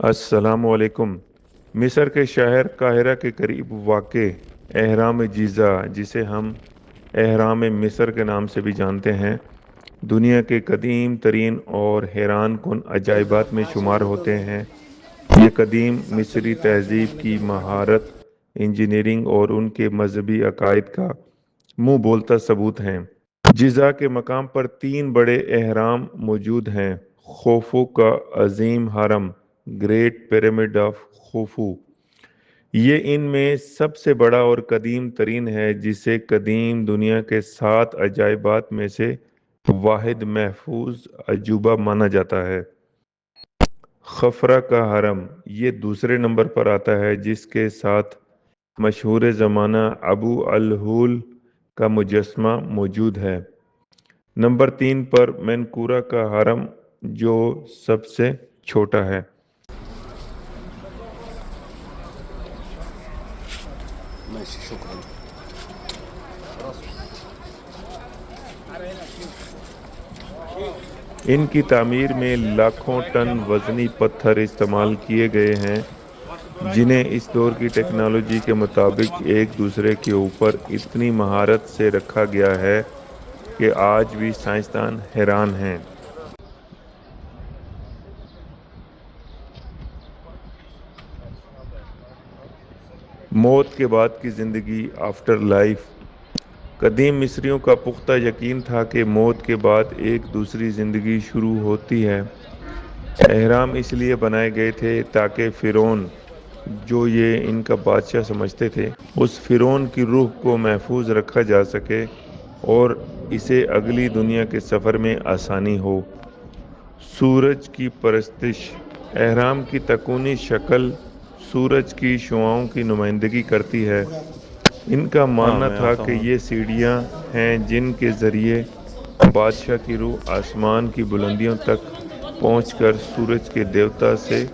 السلام علیکم۔ مصر کے شہر قاہرہ کے قریب واقع اہرام جیزہ، جسے ہم اہرام مصر کے نام سے بھی جانتے ہیں، دنیا کے قدیم ترین اور حیران کن عجائبات میں شمار ہوتے ہیں۔ یہ قدیم مصری تہذیب کی مہارت، انجینئرنگ اور ان کے مذہبی عقائد کا منہ بولتا ثبوت ہیں۔ جیزہ کے مقام پر تین بڑے اہرام موجود ہیں: خوفو کا عظیم ہرم، گریٹ پیرامڈ آف خوفو، یہ ان میں سب سے بڑا اور قدیم ترین ہے، جسے قدیم دنیا کے 7 عجائبات میں سے واحد محفوظ عجوبہ مانا جاتا ہے۔ خفرہ کا ہرم، یہ دوسرے نمبر پر آتا ہے، جس کے ساتھ مشہور زمانہ ابو الہول کا مجسمہ موجود ہے۔ نمبر 3 پر مینکورہ کا ہرم، جو سب سے چھوٹا ہے۔ ان کی تعمیر میں لاکھوں ٹن وزنی پتھر استعمال کیے گئے ہیں، جنہیں اس دور کی ٹیکنالوجی کے مطابق ایک دوسرے کے اوپر اتنی مہارت سے رکھا گیا ہے کہ آج بھی سائنسدان حیران ہیں۔ موت کے بعد کی زندگی، آفٹر لائف۔ قدیم مصریوں کا پختہ یقین تھا کہ موت کے بعد ایک دوسری زندگی شروع ہوتی ہے۔ اہرام اس لیے بنائے گئے تھے تاکہ فرعون، جو یہ ان کا بادشاہ سمجھتے تھے، اس فرعون کی روح کو محفوظ رکھا جا سکے اور اسے اگلی دنیا کے سفر میں آسانی ہو۔ سورج کی پرستش، اہرام کی تکونی شکل سورج کی شعاعوں کی نمائندگی کرتی ہے۔ ان کا ماننا تھا کہ یہ سیڑھیاں ہیں جن کے ذریعے بادشاہ کی روح آسمان کی بلندیوں تک پہنچ کر سورج کے دیوتا سے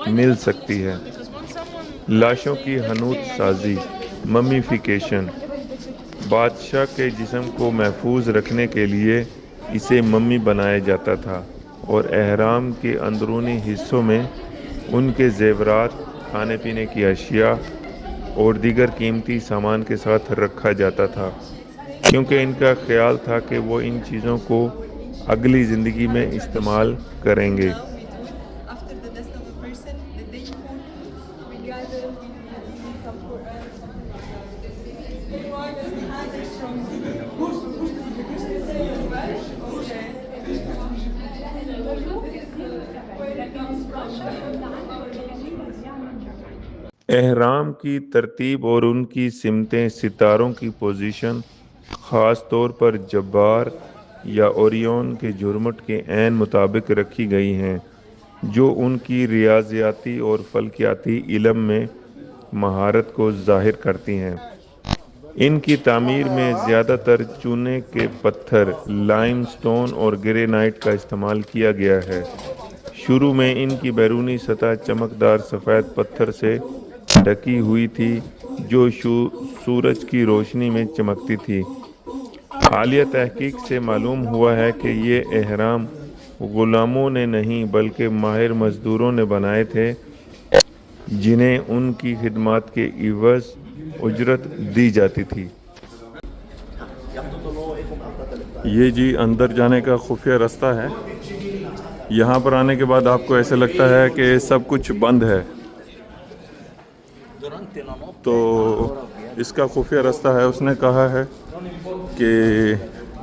مل سکتی ہے۔ لاشوں کی حنوط سازی، ممیفیکیشن، بادشاہ کے جسم کو محفوظ رکھنے کے لیے اسے ممی بنایا جاتا تھا اور اہرام کے اندرونی حصوں میں ان کے زیورات، کھانے پینے کی اشیاء اور دیگر قیمتی سامان کے ساتھ رکھا جاتا تھا، کیونکہ ان کا خیال تھا کہ وہ ان چیزوں کو اگلی زندگی میں استعمال کریں گے۔ اہرام کی ترتیب اور ان کی سمتیں ستاروں کی پوزیشن، خاص طور پر جبار یا اوریون کے جھرمٹ کے عین مطابق رکھی گئی ہیں، جو ان کی ریاضیاتی اور فلکیاتی علم میں مہارت کو ظاہر کرتی ہیں۔ ان کی تعمیر میں زیادہ تر چونے کے پتھر، لائم سٹون اور گرینائٹ کا استعمال کیا گیا ہے۔ شروع میں ان کی بیرونی سطح چمکدار سفید پتھر سے ڈھکی ہوئی تھی جو سورج کی روشنی میں چمکتی تھی۔ حالیہ تحقیق سے معلوم ہوا ہے کہ یہ اہرام غلاموں نے نہیں بلکہ ماہر مزدوروں نے بنائے تھے، جنہیں ان کی خدمات کے عوض اجرت دی جاتی تھی۔ یہ جی اندر جانے کا خفیہ راستہ ہے۔ یہاں پر آنے کے بعد آپ کو ایسے لگتا ہے کہ سب کچھ بند ہے، تو اس کا خفیہ راستہ ہے۔ اس نے کہا ہے کہ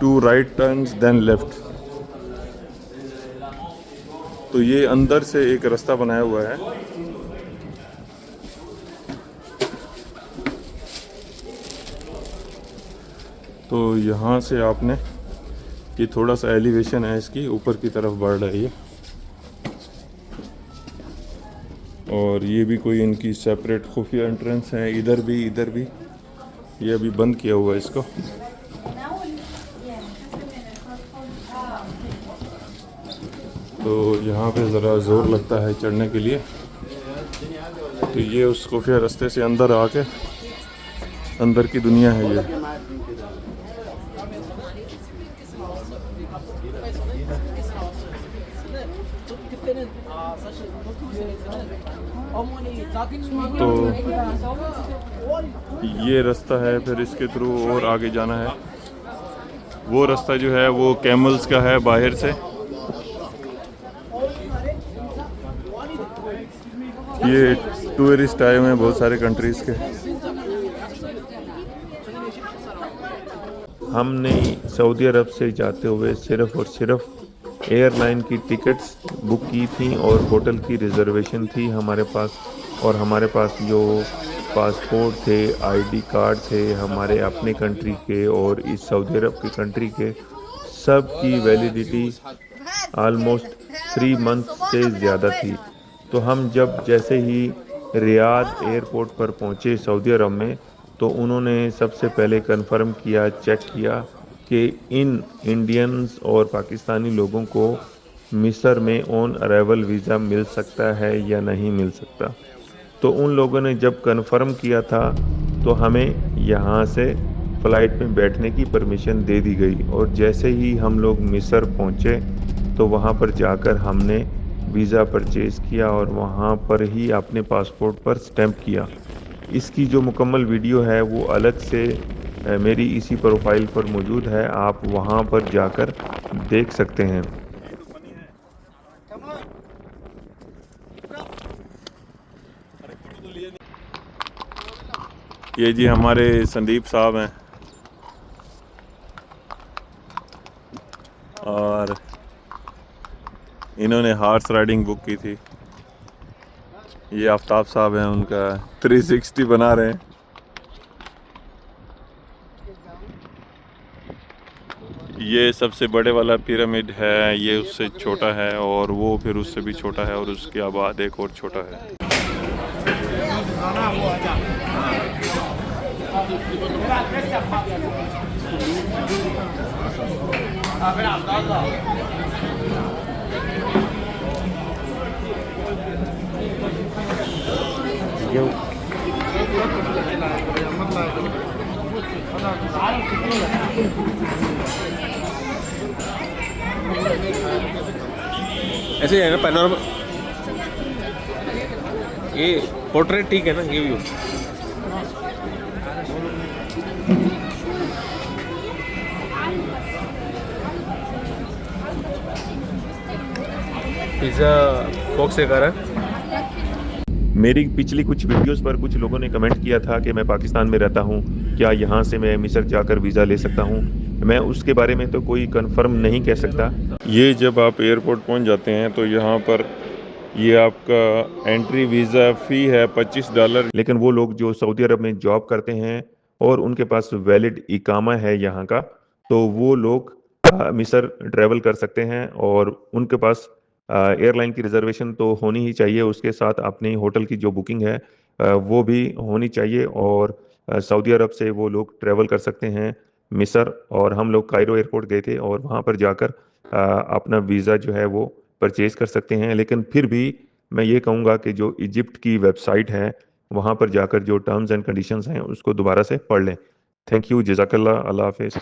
2 رائٹ ٹرنز دین لیفٹ، تو یہ اندر سے ایک راستہ بنایا ہوا ہے۔ تو یہاں سے آپ نے، یہ تھوڑا سا ایلیویشن ہے اس کی، اوپر کی طرف بڑھ رہی ہے، اور یہ بھی کوئی ان کی سیپریٹ خفیہ انٹرنس ہے۔ ادھر بھی، ادھر بھی، یہ ابھی بند کیا ہوا ہے اس کو۔ تو یہاں پہ ذرا زور لگتا ہے چڑھنے کے لیے، تو یہ اس خفیہ راستے سے اندر آ کے اندر کی دنیا ہے یہ۔ تو یہ راستہ ہے، پھر اس کے تھرو اور آگے جانا ہے. وہ راستہ جو ہے وہ کیملز کا ہے باہر سے. یہ ٹورسٹ آئے ہوئے ہیں بہت سارے کنٹریز کے. ہم نے سعودی عرب سے جاتے ہوئے صرف اور صرف ایئر لائن کی ٹکٹس بک کی تھیں اور ہوٹل کی ریزرویشن تھی ہمارے پاس، اور ہمارے پاس جو پاسپورٹ تھے، آئی ڈی کارڈ تھے ہمارے اپنے کنٹری کے اور اس سعودی عرب کی کنٹری کے، سب کی ویلیڈیٹی آلموسٹ 3 منتھ سے زیادہ تھی. تو ہم جب جیسے ہی ریاض ایئرپورٹ پر پہنچے سعودی عرب میں، تو انہوں نے سب سے پہلے کنفرم کیا، چیک کیا کہ ان انڈینز اور پاکستانی لوگوں کو مصر میں آن ارائیول ویزا مل سکتا ہے یا نہیں مل سکتا. تو ان لوگوں نے جب کنفرم کیا تھا تو ہمیں یہاں سے فلائٹ میں بیٹھنے کی پرمیشن دے دی گئی، اور جیسے ہی ہم لوگ مصر پہنچے تو وہاں پر جا کر ہم نے ویزا پرچیز کیا اور وہاں پر ہی اپنے پاسپورٹ پر سٹیمپ کیا. اس کی جو مکمل ویڈیو ہے وہ الگ سے میری اسی پروفائل پر موجود ہے، آپ وہاں پر جا کر دیکھ سکتے ہیں. یہ جی ہمارے سندیپ صاحب ہیں، اور انہوں نے ہارس رائڈنگ بک کی تھی. یہ آفتاب صاحب ہیں، ان کا 360 بنا رہے ہیں. یہ سب سے بڑے والا پیرامڈ ہے، یہ اس سے چھوٹا ہے، اور وہ پھر اس سے بھی چھوٹا ہے، اور اس کے بعد ایک اور چھوٹا ہے. ایسے ہے نا پینورما، یہ پورٹریٹ ٹھیک ہے نا، یہ بھی پیزا فوک سے کر رہا ہے. میری پچھلی کچھ ویڈیوز پر کچھ لوگوں نے کمنٹ کیا تھا کہ میں پاکستان میں رہتا ہوں، کیا یہاں سے میں مصر جا کر ویزا لے سکتا ہوں. میں اس کے بارے میں تو کوئی کنفرم نہیں کہہ سکتا. یہ جب آپ ایئرپورٹ پہنچ جاتے ہیں تو یہاں پر یہ آپ کا انٹری ویزا فی ہے $25، لیکن وہ لوگ جو سعودی عرب میں جاب کرتے ہیں اور ان کے پاس ویلڈ اقامہ ہے یہاں کا، تو وہ لوگ مصر ٹریول کر سکتے ہیں، اور ان کے پاس ایئر لائن کی ریزرویشن تو ہونی ہی چاہیے، اس کے ساتھ اپنی ہوٹل کی جو بکنگ ہے وہ بھی ہونی چاہیے، اور سعودی عرب سے وہ لوگ ٹریول کر سکتے ہیں مصر. اور ہم لوگ کائرو ایئرپورٹ گئے تھے اور وہاں پر جا کر اپنا ویزا جو ہے وہ پرچیز کر سکتے ہیں. لیکن پھر بھی میں یہ کہوں گا کہ جو ایجپٹ کی ویب سائٹ ہے وہاں پر جا کر جو ٹرمز اینڈ کنڈیشنز ہیں اس کو دوبارہ سے پڑھ لیں. تھینک یو، جزاک اللہ، اللہ حافظ.